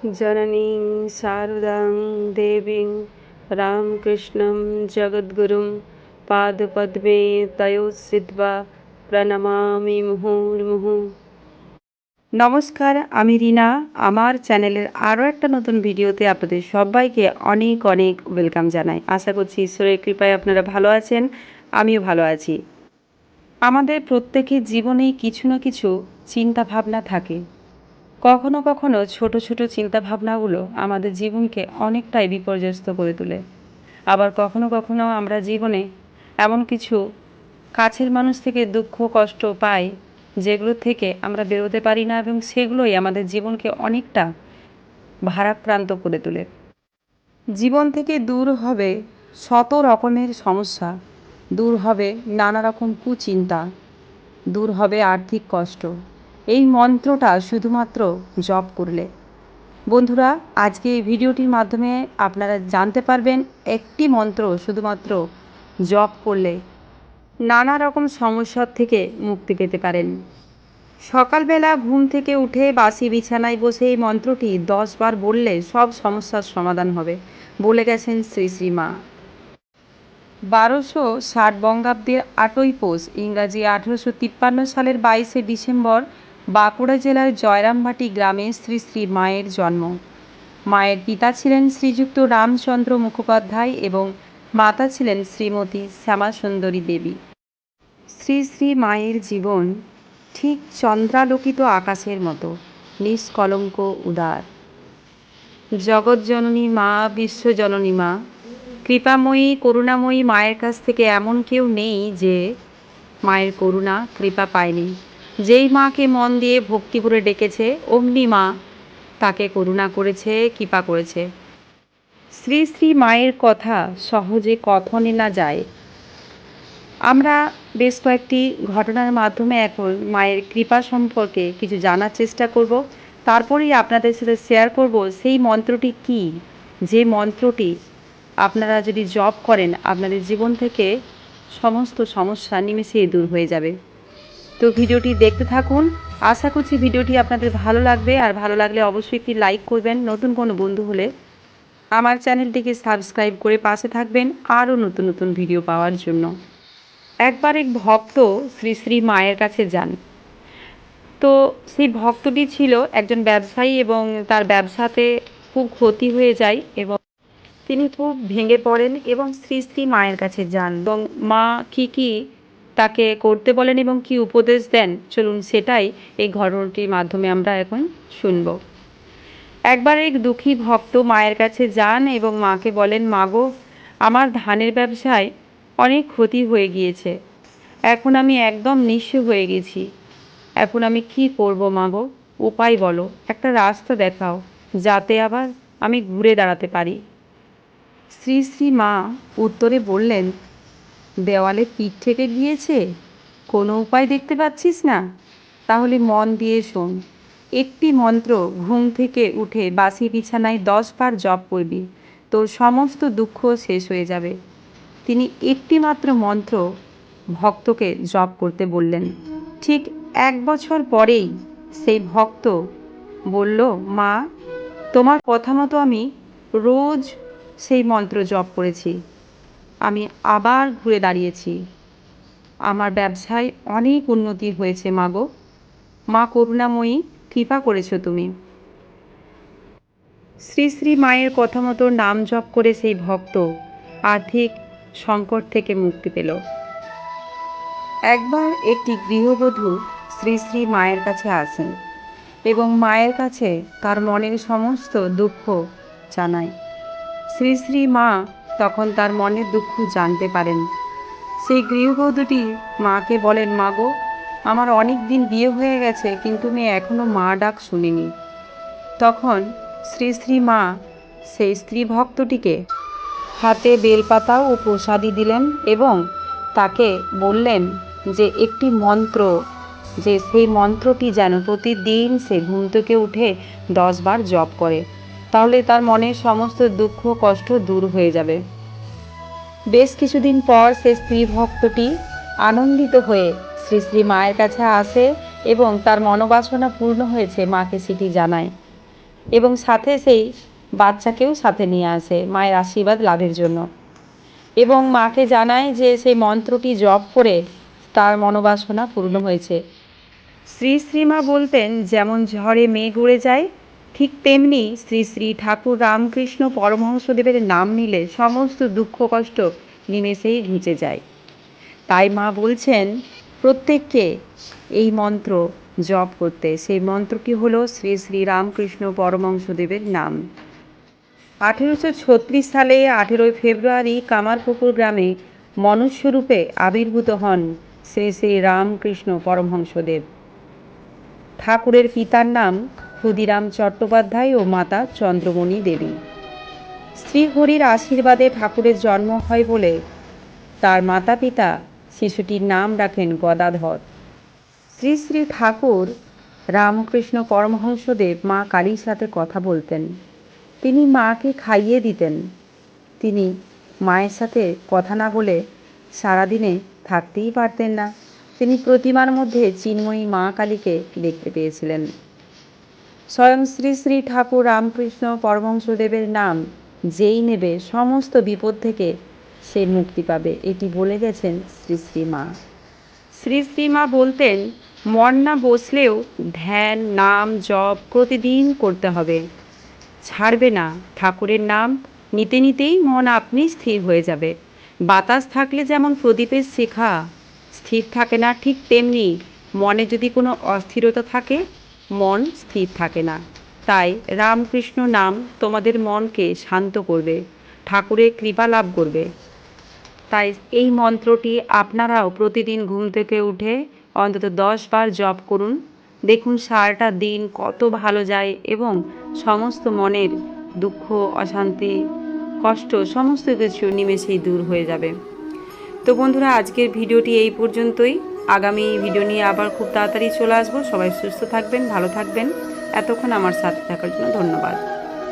जननीं शारदां देवीं रामकृष्णं जगद्गुरुं पादपद्मे तयोश्रित्वा প্রণমামি মুহুর্মুহু। নমস্কার, আমি রিনা। আমার চ্যানেলের আরও একটা নতুন ভিডিওতে আপনাদের সবাইকে অনেক অনেক ওয়েলকাম জানাই। আশা করছি ঈশ্বরের কৃপায় আপনারা ভালো আছেন, আমিও ভালো আছি। আমাদের প্রত্যেকের জীবনেই কিছু না কিছু চিন্তা ভাবনা থাকে। কখনো কখনো ছোট ছোট চিন্তাভাবনাগুলো আমাদের জীবনকে অনেকটাই বিপর্যস্ত করে তোলে। আবার কখনো কখনো আমরা জীবনে এমন কিছু কাছের মানুষ থেকে দুঃখ কষ্ট পাই যেগুলো থেকে আমরা বেরোতে পারি না, এবং সেগুলোই আমাদের জীবনকে অনেকটা ভারাক্রান্ত করে তোলে। জীবন থেকে দূর হবে শত রকমের সমস্যা, দূর হবে নানা রকম কুচিন্তা, দূর হবে আর্থিক কষ্ট, এই মন্ত্রটা শুধুমাত্র জপ করলে। বন্ধুরা, আজকে এই ভিডিওটির মাধ্যমে আপনারা জানতে পারবেন একটি মন্ত্র শুধুমাত্র জপ করলে নানা রকম সমস্যার থেকে মুক্তি পেতে পারেন। সকালবেলা ঘুম থেকে উঠে বাসি বিছানায় বসে এই মন্ত্রটি 10 বার বললে সব সমস্যার সমাধান হবে বলে গেছেন শ্রী শ্রী মা। 1260 বঙ্গাব্দের 8ই পৌষ, ইংরাজি 1853 সালের 22শে ডিসেম্বর বাঁকুড়া জেলার জয়রামবাটি গ্রামে শ্রী শ্রী মায়ের জন্ম। মায়ের পিতা ছিলেন শ্রীযুক্ত রামচন্দ্র মুখোপাধ্যায় এবং মাতা ছিলেন শ্রীমতী শ্যামাসুন্দরী দেবী। শ্রী শ্রী মায়ের জীবন ঠিক চন্দ্রালোকিত আকাশের মতো নিষ্কলঙ্ক উদার। জগৎজননী মা, বিশ্বজননী মা, কৃপাময়ী করুণাময়ী মায়ের কাছ থেকে এমন কেউ নেই যে মায়ের করুণা কৃপা পায়নি। যেই মাকে মন দিয়ে ভক্তি করে ডেকেছে অমনি মা তাকে করুণা করেছে, কৃপা করেছে। শ্রী শ্রী মায়ের কথা সহজে কথনে না যায়। আমরা বেশ কয়েকটি ঘটনার মাধ্যমে এখন মায়ের কৃপা সম্পর্কে কিছু জানার চেষ্টা করব। তারপরেই আপনাদের সাথে শেয়ার করব সেই মন্ত্রটি কী, যে মন্ত্রটি আপনারা যদি জপ করেন আপনাদের জীবন থেকে সমস্ত সমস্যা নিমেষেই দূর হয়ে যাবে। তো ভিডিওটি দেখতে থাকুন। আশা করছি ভিডিওটি আপনাদের ভালো লাগবে, আর ভালো লাগলে অবশ্যই একটি লাইক করবেন। নতুন কোনো বন্ধু হলে আমার চ্যানেলটিকে সাবস্ক্রাইব করে পাশে থাকবেন আরও নতুন নতুন ভিডিও পাওয়ার জন্য। একবার এক ভক্ত শ্রী শ্রী মায়ের কাছে যান। তো সেই ভক্তটি ছিল একজন ব্যবসায়ী এবং তার ব্যবসাতে খুব ক্ষতি হয়ে যায় এবং তিনি খুব ভেঙে পড়েন এবং শ্রী শ্রী মায়ের কাছে যান এবং মা কী তাকে করতে বলেন এবং কী উপদেশ দেন, চলুন সেটাই এই ঘটনাটির মাধ্যমে আমরা এখন শুনব। একবার এক দুঃখী ভক্ত মায়ের কাছে যান এবং মাকে বলেন, মাগো, আমার ধানের ব্যবসায় অনেক ক্ষতি হয়ে গিয়েছে, এখন আমি একদম নিঃস্ব হয়ে গেছি, এখন আমি কি করব মাগো, উপায় বলো, একটা রাস্তা দেখাও যাতে আবার আমি ঘুরে দাঁড়াতে পারি। শ্রী শ্রী মা উত্তরে বললেন, দেওয়ালে পিঠ থেকে গিয়েছে, কোনো উপায় দেখতে পাচ্ছিস না? তাহলে মন দিয়ে শোন, একটি মন্ত্র ঘুম থেকে উঠে বাসি বিছানায় 10 বার জপ করবি, তোর সমস্ত দুঃখ শেষ হয়ে যাবে। তিনি একটি মাত্র মন্ত্র ভক্তকে জপ করতে বললেন। ঠিক 1 বছর পরেই সেই ভক্ত বলল, মা, তোমার কথা মতো আমি রোজ সেই মন্ত্র জপ করেছি, আমি আবার ঘুরে দাঁড়িয়েছি, আমার ব্যবসায় অনেক উন্নতি হয়েছে মাগো, মা করুণাময়ী, কৃপা করেছো তুমি। শ্রী শ্রী মায়ের কথা মতো নাম জপ করে সেই ভক্ত আর্থিক সংকট থেকে মুক্তি পেল। একবার একটি গৃহবধূ শ্রী শ্রী মায়ের কাছে আসেন এবং মায়ের কাছে তার মনের সমস্ত দুঃখ জানায়। শ্রী শ্রী মা তখন তার মনের দুঃখ জানতে পারেন। সেই গৃহবধূটি মাকে বলেন, মাগো, আমার অনেক দিন বিয়ে হয়ে গেছে কিন্তু আমি এখনও মা ডাক শুনিনি। তখন শ্রী শ্রী মা সেই স্ত্রী ভক্তটিকে হাতে বেলপাতা ও প্রসাদী দিলেন এবং তাকে বললেন যে একটি মন্ত্র, যে সেই মন্ত্রটি যেন প্রতিদিন সে ঘুম থেকে উঠে 10 বার জপ করে, তাহলে তার মনের সমস্ত দুঃখ কষ্ট দূর হয়ে যাবে। বেশ কিছুদিন পর সে স্ত্রী ভক্তটি আনন্দিত হয়ে শ্রী শ্রী মায়ের কাছে আসে এবং তার মনোবাসনা পূর্ণ হয়েছে মাকে সেটি জানায়। এবং সাথে সেই বাচ্চাকেও সাথে নিয়ে আসে মায়ের আশীর্বাদ লাভের জন্য, এবং মাকে জানায় যে সেই মন্ত্রটি জপ করে তার মনোবাসনা পূর্ণ হয়েছে। শ্রী শ্রীমা বলতেন, যেমন ঝড়ে মেঘ উড়ে যায়, ঠিক তেমনি শ্রী শ্রী ঠাকুর রামকৃষ্ণ পরমহংসদেবের নাম নিলে সমস্ত দুঃখ কষ্ট নিমেষেই ঘুচে যায়। তাই মা বলছেন প্রত্যেককে এই মন্ত্র জপ করতে। সেই মন্ত্রটি হলো শ্রী শ্রী রামকৃষ্ণ পরমহংসদেবের নাম। 1836 সালে 18 ফেব্রুয়ারি কামারপুকুর গ্রামে মনুষ্যরূপে আবির্ভূত হন শ্রী শ্রী রামকৃষ্ণ পরমহংসদেব। ঠাকুরের পিতার নাম ক্ষুদিরাম চট্টোপাধ্যায় ও মাতা চন্দ্রমণি দেবী। শ্রীহরির আশীর্বাদে ঠাকুরের জন্ম হয় বলে তার মাতা পিতা শিশুটির নাম রাখেন গদাধর। শ্রী শ্রী ঠাকুর রামকৃষ্ণ পরমহংসদেব মা কালীর সাথে কথা বলতেন। তিনি মাকে খাইয়ে দিতেন। তিনি মায়ের সাথে কথা না বলে সারাদিনে থাকতেই পারতেন না। তিনি প্রতিমার মধ্যে চিন্ময়ী মা কালীকে দেখতে পেয়েছিলেন। স্বয়ং শ্রী শ্রী ঠাকুর রামকৃষ্ণ পরমহংসদেবের নাম যেই নেবে সমস্ত বিপদ থেকে সে মুক্তি পাবে, এটি বলে গেছেন শ্রী শ্রী মা। শ্রী শ্রী মা বলতেন, মন না বসলেও ধ্যান নাম জপ প্রতিদিন করতে হবে, ছাড়বে না। ঠাকুরের নাম নিতে নিতেই মন আপনি স্থির হয়ে যাবে। বাতাস থাকলে যেমন প্রদীপের শিখা স্থির থাকে না, ঠিক তেমনি মনে যদি কোনো অস্থিরতা থাকে মন স্থির থাকে না। তাই রামকৃষ্ণ নাম তোমাদের মনকে শান্ত করবে, ঠাকুরের কৃপা লাভ করবে। তাই এই মন্ত্রটি আপনারাও প্রতিদিন ঘুম থেকে উঠে অন্তত 10 বার জপ করুন। দেখুন সারাটা দিন কত ভালো যায় এবং সমস্ত মনের দুঃখ অশান্তি কষ্ট সমস্ত কিছু নিমেষেই দূর হয়ে যাবে। তো বন্ধুরা, আজকের ভিডিওটি এই পর্যন্তই। আগামী ভিডিও নিয়ে আবার খুব তাড়াতাড়ি চলে আসবো। সবাই সুস্থ থাকবেন, ভালো থাকবেন। এতক্ষণ আমার সাথে থাকার জন্য ধন্যবাদ।